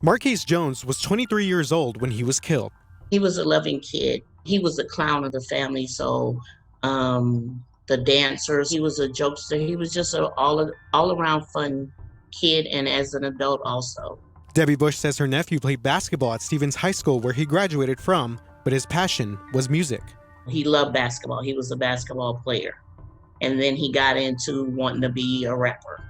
Marquis Jones was 23 years old when he was killed. He was a loving kid. He was the clown of the family. So the dancers, he was a jokester. He was just an all around fun kid, and as an adult also. Debbie Bush says her nephew played basketball at Stevens High School where he graduated from, but his passion was music. He loved basketball. He was a basketball player. And then he got into wanting to be a rapper.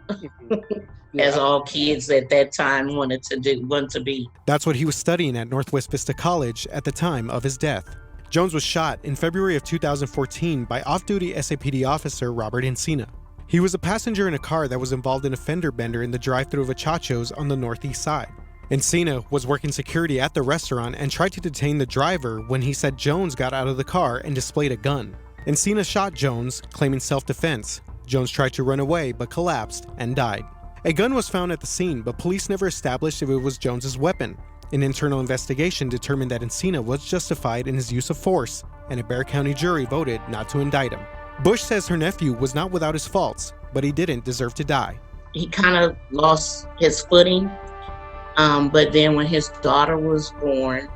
As all kids at that time wanted to be. That's what he was studying at Northwest Vista College at the time of his death. Jones was shot in February of 2014 by off-duty SAPD officer Robert Encina. He was a passenger in a car that was involved in a fender bender in the drive-thru of a Chacho's on the northeast side. Encina was working security at the restaurant and tried to detain the driver when he said Jones got out of the car and displayed a gun. Encina shot Jones, claiming self-defense. Jones tried to run away but collapsed and died. A gun was found at the scene, but police never established if it was Jones's weapon. An internal investigation determined that Encina was justified in his use of force, and a Bexar County jury voted not to indict him. Bush says her nephew was not without his faults, but he didn't deserve to die. He kind of lost his footing, but then when his daughter was born,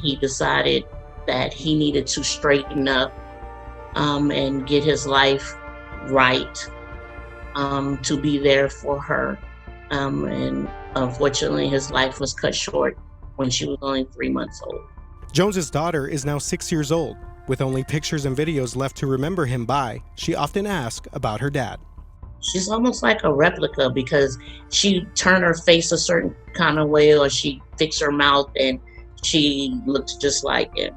he decided that he needed to straighten up and get his life right, to be there for her. And unfortunately, his life was cut short when she was only 3 months old. Jones's daughter is now 6 years old. With only pictures and videos left to remember him by, she often asks about her dad. She's almost like a replica because she turned her face a certain kind of way, or she fixed her mouth and she looks just like him.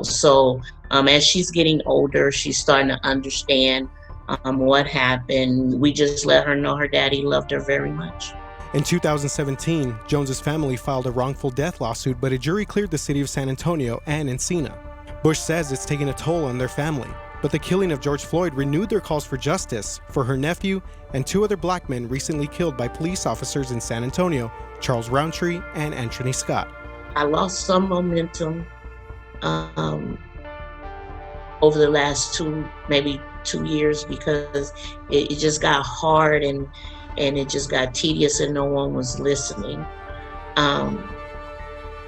So as she's getting older, she's starting to understand what happened. We just let her know her daddy loved her very much. In 2017, Jones's family filed a wrongful death lawsuit, but a jury cleared the city of San Antonio and Encina. Bush says it's taken a toll on their family, but the killing of George Floyd renewed their calls for justice for her nephew and 2 other black men recently killed by police officers in San Antonio, Charles Roundtree and Anthony Scott. I lost some momentum over the last maybe 2 years, because it just got hard and it just got tedious and no one was listening.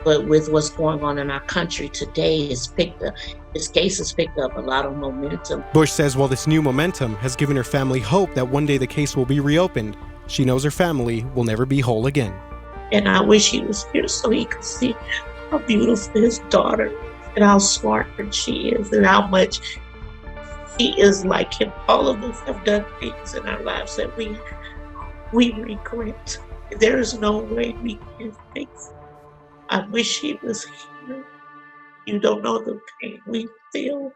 But with what's going on in our country today, this case has picked up a lot of momentum. Bush says while this new momentum has given her family hope that one day the case will be reopened, she knows her family will never be whole again. And I wish he was here so he could see how beautiful his daughter is and how smart she is and how much he is like him. All of us have done things in our lives that we regret. There is no way we can fix it. I wish he was here. You don't know the pain we feel.